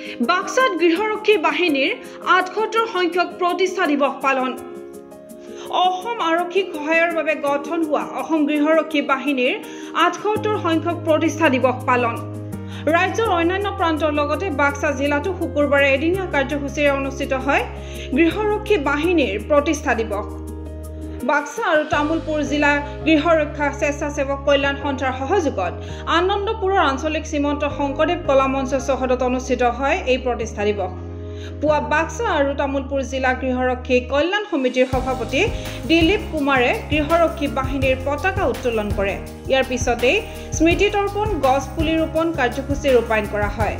বাক্সাত গৃহৰক্ষী বাহিনীৰ ৭৮ সংখ্যক প্ৰতিষ্ঠা দিৱস পালন। অসম আৰক্ষীক সহায়ৰ বাবে গঠন হোৱা অসম গৃহৰক্ষী বাহিনীৰ ৭৮ সংখ্যক প্ৰতিষ্ঠা দিৱস পালন। ৰাজ্যৰ অন্যান্য প্ৰান্তৰ লগতে বাক্সা জিলাতো শুকুৰবাৰে এদিনীয়া কাৰ্যসূচীৰে অনুষ্ঠিত হয় গৃহৰক্ষী বাহিনীৰ প্ৰতিষ্ঠা দিৱস। বাক্সা আৰু তামুলপুৰ জিলা গৃহৰক্ষা স্বেচ্ছাসেৱক কল্যাণ সন্থাৰ সহযোগত আনন্দপুৰৰ আঞ্চলিক সীমান্ত শংকৰদেৱ কলা মঞ্চ চৌহদত অনুষ্ঠিত হয় এই প্ৰতিষ্ঠা দিৱস। পুৱা বাক্সা আৰু তামুলপুৰ জিলা গৃহৰক্ষী কল্যাণ সমিতিৰ সভাপতি দিলীপ কুমাৰে গৃহৰক্ষী বাহিনীৰ পতাকা উত্তোলন কৰে। ইয়াৰ পিছতেই স্মৃতি তৰ্পণ গছ পুলি ৰোপণ কাৰ্যসূচী ৰূপায়ণ কৰা হয়।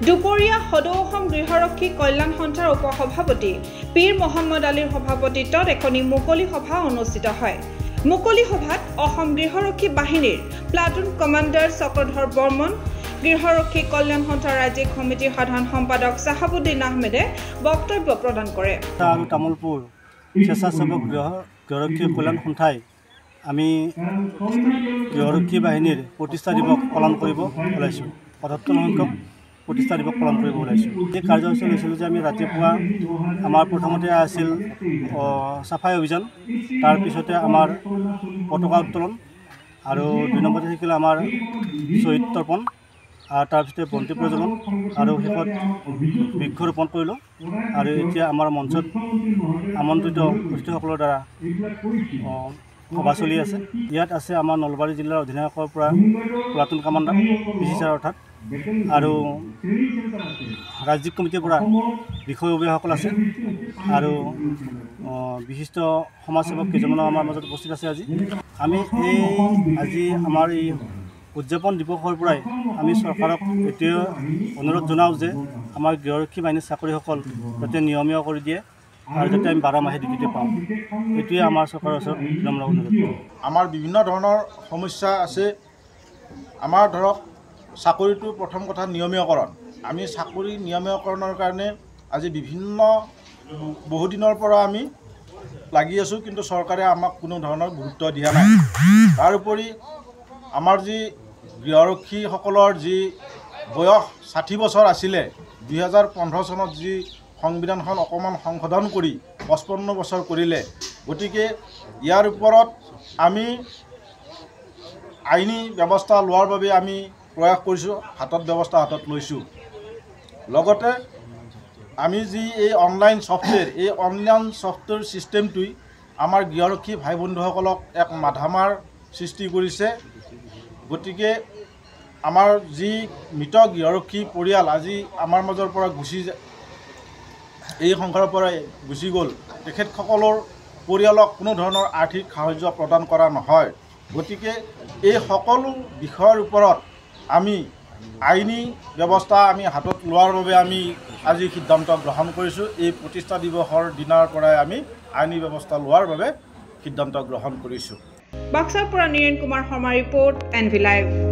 দুপৰীয়া সদৌ অসম গৃহৰক্ষী কল্যাণ সন্থাৰ উপসভাপতি পীৰ মহম্মদ আলীৰ সভাপতিত্বত এখনি মুকলি সভা অনুষ্ঠিত হয়। মুকলি সভাত অসম গৃহৰক্ষী বাহিনীৰ প্লাটুন কমাণ্ডাৰ চক্ৰধৰ বৰ্মন, গৃহৰক্ষী কল্যাণ সন্থাৰ ৰাজ্যিক সমিতিৰ সাধাৰণ সম্পাদক চাহাবুদ্দিন আহমেদে বক্তব্য প্ৰদান কৰে। আৰু তামুলপুৰ স্বেচ্ছাসেৱক গৃহৰক্ষী কল্যাণ সন্থাই আমি গৃহৰক্ষী বাহিনীৰ প্ৰতিষ্ঠা দিৱস পালন কৰিব ওলাইছোঁ। ৭৮ সংখ্যক প্ৰতিষ্ঠা দিৱস পালন কৰিব ওলাইছোঁ। এই কাৰ্যসূচী লৈছিলোঁ যে আমি ৰাতিপুৱা আমাৰ প্ৰথমতে আছিল চাফাই অভিযান, তাৰপিছতে আমাৰ পতাকা উত্তোলন আৰু ২ নম্বৰতে থাকিলে আমাৰ শ্বহীদ তৰ্পণ আৰু তাৰপিছতে বন্তি প্ৰজ্বলন আৰু শেষত বৃক্ষৰোপণ কৰিলোঁ। আৰু এতিয়া আমাৰ মঞ্চত আমন্ত্ৰিত অতিথিসকলৰ দ্বাৰা সভা চলি আছে। ইয়াত আছে আমাৰ নলবাৰী জিলাৰ অধিনায়কৰ পৰা প্লাটুন কমাণ্ডাৰ পিচি ছাৰ অৰ্থাৎ আৰু ৰাজ্যিক কমিটিৰ পৰা বিষয়ববীয়াসকল আছে আৰু বিশিষ্ট সমাজসেৱক কেইজনমানো আমাৰ মাজত উপস্থিত আছে। আমি আজি আমাৰ এই উদযাপন দিৱসৰ পৰাই আমি চৰকাৰক এইটোৱে অনুৰোধ জনাওঁ যে আমাৰ গৃহৰক্ষী বাহিনীৰ চাকৰিসকল যাতে নিয়মীয়া কৰি দিয়ে আৰু যাতে আমি ১২ মাহে ডিউটি পাওঁ, এইটোৱে আমাৰ চৰকাৰৰ ওচৰত বিনম্ৰ অনুৰোধ। আমাৰ বিভিন্ন ধৰণৰ সমস্যা আছে। আমাৰ ধৰক চাকৰিটো প্ৰথম কথা নিয়মীয়কৰণ। আমি চাকৰি নিয়মীয়কৰণৰ কাৰণে আজি বহুদিনৰ পৰা আমি লাগি আছোঁ, কিন্তু চৰকাৰে আমাক কোনো ধৰণৰ গুৰুত্ব দিয়া নাই। তাৰোপৰি আমাৰ যি গৃহৰক্ষীসকলৰ যি বয়স ৬০ বছৰ আছিলে, ২০১৫ চনত যি সংবিধানখন অকণমান সংশোধন কৰি ৫৫ বছৰ কৰিলে। গতিকে ইয়াৰ ওপৰত আমি আইনী ব্যৱস্থা লোৱাৰ বাবে আমি প্ৰয়াস কৰিছোঁ, ব্যৱস্থা হাতত লৈছোঁ। লগতে আমি যি এই অনলাইন ছফ্টৱেৰ ছিষ্টেমটোই আমাৰ গৃহৰক্ষী ভাই বন্ধুসকলক এক মাধামাৰ সৃষ্টি কৰিছে। গতিকে আমাৰ যি মৃত গৃহৰক্ষী পৰিয়াল আজি আমাৰ মাজৰ পৰা এই সংসাৰৰ পৰাই গুচি গ'ল, তেখেতসকলৰ পৰিয়ালক কোনো ধৰণৰ আৰ্থিক সাহায্য প্ৰদান কৰা নহয়। গতিকে এই সকলো বিষয়ৰ ওপৰত আমি আইনী ব্যৱস্থা আমি হাতত লোৱাৰ বাবে আমি আজি সিদ্ধান্ত গ্ৰহণ কৰিছোঁ। এই প্ৰতিষ্ঠা দিৱসৰ দিনাৰ পৰাই আমি আইনী ব্যৱস্থা লোৱাৰ বাবে সিদ্ধান্ত গ্ৰহণ কৰিছোঁ। বাক্সাৰ পৰা Niren Kumar Sharma report, NV Live।